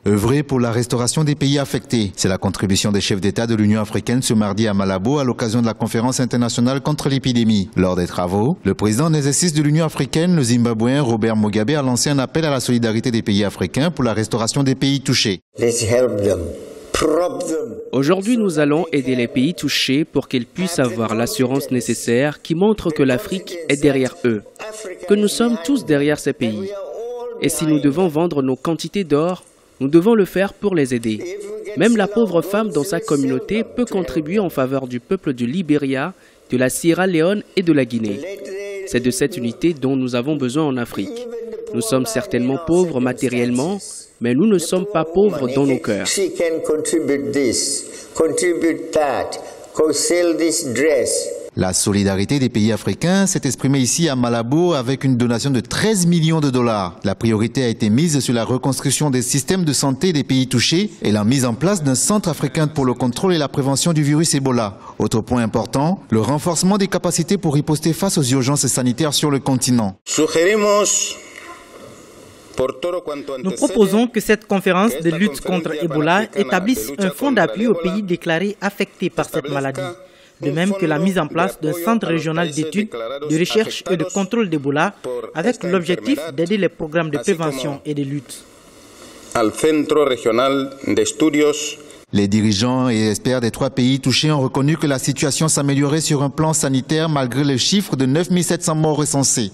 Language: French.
œuvrer pour la restauration des pays affectés. C'est la contribution des chefs d'État de l'Union africaine ce mardi à Malabo à l'occasion de la conférence internationale contre l'épidémie. Lors des travaux, le président en exercice de l'Union africaine, le Zimbabwéen Robert Mugabe, a lancé un appel à la solidarité des pays africains pour la restauration des pays touchés. Aujourd'hui, nous allons aider les pays touchés pour qu'ils puissent avoir l'assurance nécessaire qui montre que l'Afrique est derrière eux, que nous sommes tous derrière ces pays. Et si nous devons vendre nos quantités d'or, nous devons le faire pour les aider. Même la pauvre femme dans sa communauté peut contribuer en faveur du peuple du Libéria, de la Sierra Leone et de la Guinée. C'est de cette unité dont nous avons besoin en Afrique. Nous sommes certainement pauvres matériellement, mais nous ne sommes pas pauvres dans nos cœurs. La solidarité des pays africains s'est exprimée ici à Malabo avec une donation de 13 millions de dollars. La priorité a été mise sur la reconstruction des systèmes de santé des pays touchés et la mise en place d'un centre africain pour le contrôle et la prévention du virus Ebola. Autre point important, le renforcement des capacités pour riposter face aux urgences sanitaires sur le continent. Nous proposons que cette conférence de lutte contre Ebola établisse un fonds d'appui aux pays déclarés affectés par cette maladie. De même que la mise en place d'un centre régional d'études, de recherche et de contrôle d'Ebola avec l'objectif d'aider les programmes de prévention et de lutte. Les dirigeants et experts des 3 pays touchés ont reconnu que la situation s'améliorait sur un plan sanitaire malgré le chiffre de 9 700 morts recensés.